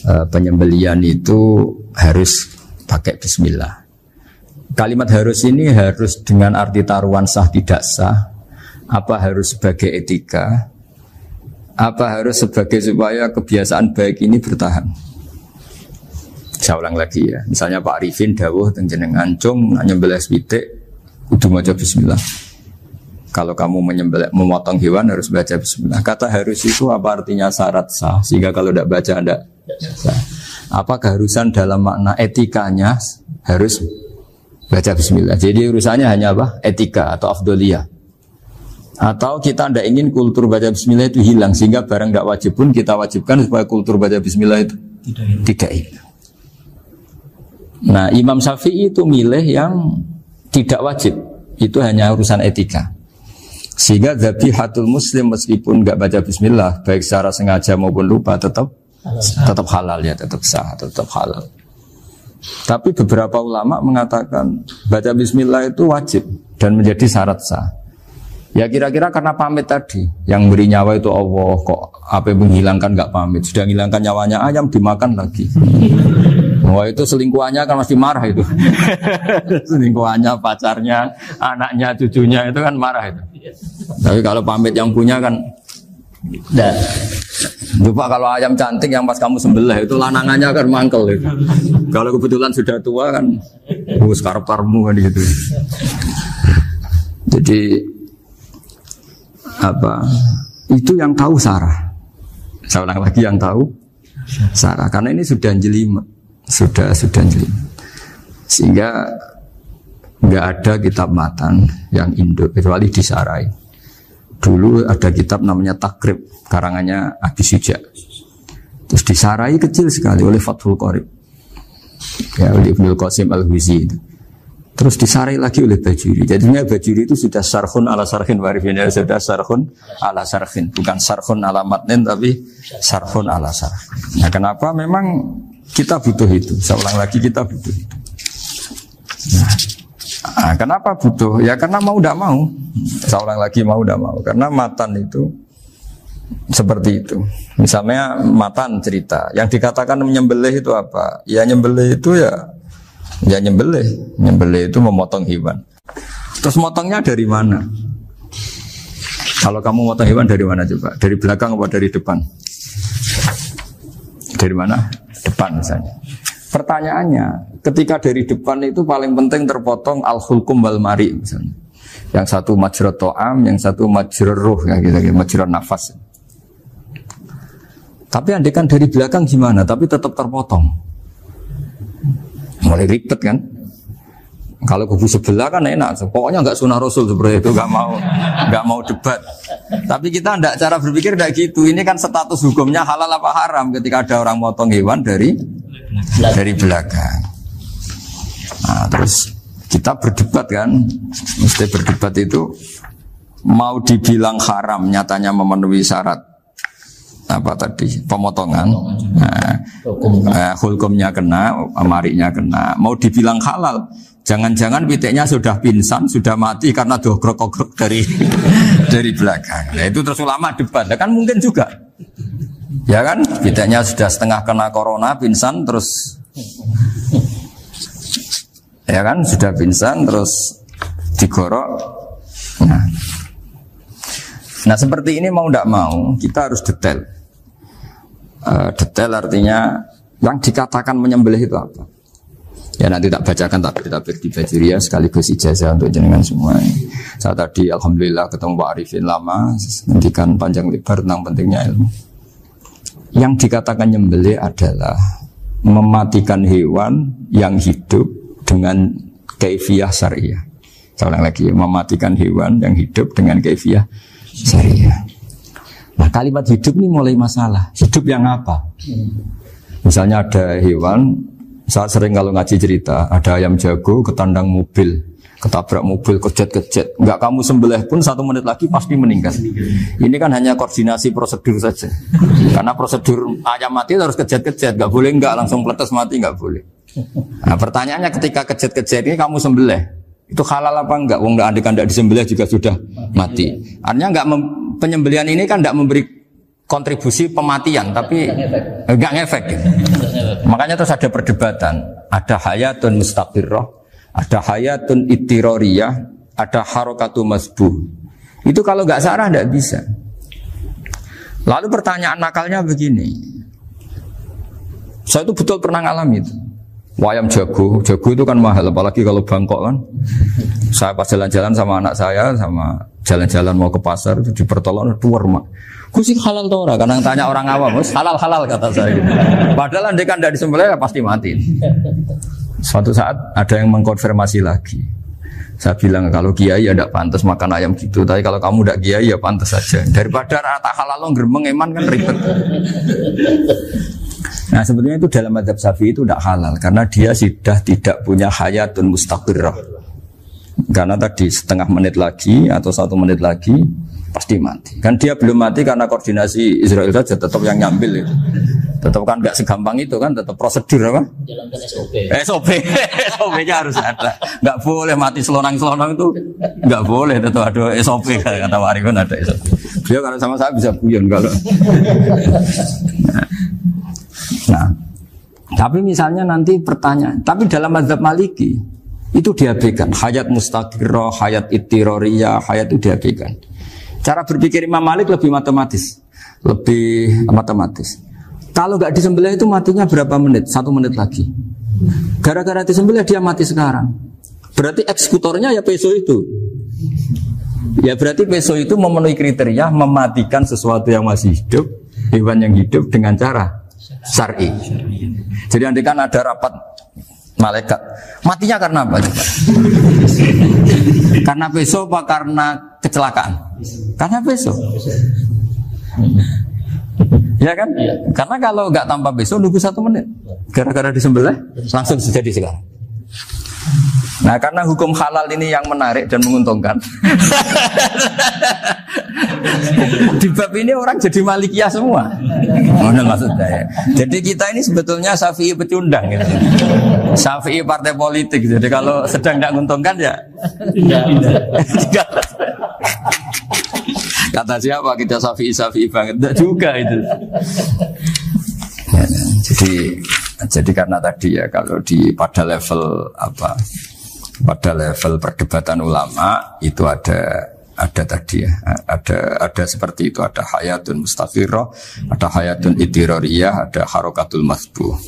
penyembelian itu harus pakai bismillah. Kalimat harus ini harus dengan arti taruhan sah tidak sah, apa harus sebagai etika, apa harus sebagai supaya kebiasaan baik ini bertahan. Saya ulang lagi ya, misalnya Pak Arifin dawuh teng jenengan cung nyembelih pitik kudu maca bismillah. Kalau kamu memotong hewan harus baca bismillah. Kata harus itu apa artinya syarat sah? Sehingga kalau tidak baca tidak sah. Apa keharusan dalam makna etikanya harus baca bismillah. Jadi urusannya hanya apa? Etika atau afdoliyah. Atau kita tidak ingin kultur baca bismillah itu hilang. Sehingga barang tidak wajib pun kita wajibkan supaya kultur baca bismillah itu tidak hilang. Nah Imam Syafi'i itu milih yang tidak wajib. Itu hanya urusan etika. Sehingga dhabihatul muslim meskipun enggak baca bismillah baik secara sengaja maupun lupa tetap halal ya, tetap sah, tetap halal. Tapi beberapa ulama mengatakan baca bismillah itu wajib dan menjadi syarat sah. Ya kira-kira karena pamit tadi, yang beri nyawa itu Allah, kok apa yang menghilangkan enggak pamit, sudah menghilangkan nyawanya ayam dimakan lagi. Wah itu selingkuhannya kan masih marah itu. Selingkuhannya, pacarnya, anaknya, cucunya itu kan marah itu. Tapi kalau pamit yang punya kan dah. Lupa kalau ayam cantik yang pas kamu sembelih itu lanangannya kan mangkel itu. Kalau kebetulan sudah tua kan karep-karepmu kan gitu. Jadi apa? Itu yang tahu Sarah. Saya ulang lagi yang tahu Sarah karena ini sudah jelimet. Sudah jelimet. Sehingga nggak ada kitab matan yang Indo kecuali disarai. Dulu ada kitab namanya Takrib karangannya Abi Suja. Terus disarai kecil sekali oleh Fathul Qorib. Ya oleh Ibnul Qasim Al-Huzi itu. Terus disarai lagi oleh Bajuri. Jadinya Bajuri itu sudah sarhun ala sarhin warifin, ya sudah sarhun ala sarhin, bukan sarhun ala matnin tapi sarhun ala sarhin. Nah, kenapa memang kita butuh itu? Saya ulang lagi kita butuh itu. Nah, kenapa butuh? Ya karena mau tidak mau. Saya ulang lagi mau tidak mau. Karena matan itu seperti itu. Misalnya matan cerita. Yang dikatakan menyembelih itu apa? Ya nyembelih itu ya nyembelih. Nyembelih itu memotong hewan. Terus motongnya dari mana? Kalau kamu motong hewan dari mana coba? Dari belakang atau dari depan? Dari mana? Depan misalnya. Pertanyaannya, ketika dari depan itu paling penting terpotong al-hulkum wal mari misalnya. Yang satu majrur to'am, yang satu majrur ruh, kayak gitu, majrur nafas. Tapi andekan dari belakang gimana? Tapi tetap terpotong. Mulai ribet kan? Kalau kubu sebelah kan enak, pokoknya nggak sunah Rasul seperti itu, nggak mau debat. Tapi kita tidak cara berpikir tidak gitu. Ini kan status hukumnya halal apa haram ketika ada orang motong hewan dari belakang. Nah, terus kita berdebat kan, mesti berdebat itu mau dibilang haram, nyatanya memenuhi syarat apa tadi pemotongan. Hukumnya kena, amarinya kena. Mau dibilang halal, jangan-jangan pitiknya sudah pingsan, sudah mati karena dogrok-dogrok dari belakang. Nah, itu terus ulama debat. Nah, kan mungkin juga. Ya kan, pitiknya sudah setengah kena corona, pingsan terus. Ya kan, sudah pingsan terus digorok. Nah, seperti ini mau tidak mau kita harus detail. Detail artinya yang dikatakan menyembelih itu apa? Ya nanti tak bacakan tabir di Bajiria sekaligus ijazah untuk jenengan semua. Saya tadi alhamdulillah ketemu Pak Arifin lama, ngendikan panjang lebar tentang pentingnya ilmu. Yang dikatakan nyembelih adalah mematikan hewan yang hidup dengan kaifiyah syariah. Saya ulang lagi, mematikan hewan yang hidup dengan kaifiyah syariah. Nah kalimat hidup ini mulai masalah. Hidup yang apa? Misalnya ada hewan, saya sering kalau ngaji cerita, ada ayam jago ketandang mobil, ketabrak mobil, kejet-kejet. Enggak kamu sembelih pun 1 menit lagi pasti meninggal. Ini kan hanya koordinasi prosedur saja. Karena prosedur ayam mati harus kejet-kejet, enggak boleh enggak langsung peletes mati, enggak boleh. Nah pertanyaannya ketika kejet-kejet ini kamu sembelih, itu halal apa enggak? Wong enggak disembelih juga sudah mati. Artinya enggak penyembelihan ini kan enggak memberi kontribusi pematian tapi enggak ngefek. Makanya terus ada perdebatan, ada hayatun mustaqirrah, ada hayatun ittirariyah, ada harokatu masbuh. Itu kalau enggak sarah enggak bisa. Lalu pertanyaan nakalnya begini. Saya itu betul pernah ngalami itu. Wayam jago itu kan mahal, apalagi kalau Bangkok kan. Saya pas jalan-jalan sama anak saya, sama jalan-jalan mau ke pasar itu di pertolongan tuwer mak. Kusik halal tau ora? Karena tanya orang awam, halal kata saya. Gitu. Padahal andai kan tidak disembelih ya pasti mati. Suatu saat ada yang mengkonfirmasi lagi. Saya bilang kalau kiai ya tidak pantas makan ayam gitu, tapi kalau kamu tidak kiai ya pantas saja. Daripada rata halal lo geremeng eman kan ribet. Nah sebetulnya itu dalam mazhab Syafi'i itu tidak halal karena dia sudah tidak punya hayatun mustaqirrah. Karena tadi setengah menit lagi atau 1 menit lagi pasti mati. Kan dia belum mati karena koordinasi Israel saja, tetap yang nyambil itu. Tetap kan nggak segampang itu kan, tetap prosedur apa? Jalankan SOP. SOP-nya harus ada. Nggak boleh mati selonang-selonang itu, nggak boleh. Tetap ada SOP kata Pak Arifin ada SOP. Dia kalau sama saya bisa guyon kalau. Nah, tapi misalnya nanti pertanyaan, tapi dalam mazhab Maliki itu diabaikan. Hayat mustaqirrah, hayat ittirariyah, hayat itu diabaikan. Cara berpikir Imam Malik lebih matematis. Kalau nggak disembelih itu matinya berapa menit? 1 menit lagi. Gara-gara disembelih dia mati sekarang. Berarti eksekutornya ya peso itu. Ya berarti peso itu memenuhi kriteria mematikan sesuatu yang masih hidup, hewan yang hidup dengan cara syar'i. Jadi andai kan ada rapat malaikat, matinya karena apa? Karena peso apa karena kecelakaan? Karena peso. Ya kan? Ya. Karena kalau nggak tanpa peso nunggu 1 menit, gara-gara disembelih langsung terjadi sekarang. Nah karena hukum halal ini yang menarik dan menguntungkan. Di bab ini orang jadi Malikiyah semua. Mana maksudnya ya? Jadi kita ini sebetulnya Syafi'i pecundang gitu. Syafi'i partai politik. Jadi kalau sedang tidak menguntungkan ya tidak. Kata siapa kita Syafi'i banget? Tidak juga itu. Ya, jadi karena tadi ya kalau pada level apa? Pada level perdebatan ulama itu ada tadi ya, ada seperti itu, ada hayatun mustaqirrah, ada hayatun ittirariyah, ada harokatul masbuh.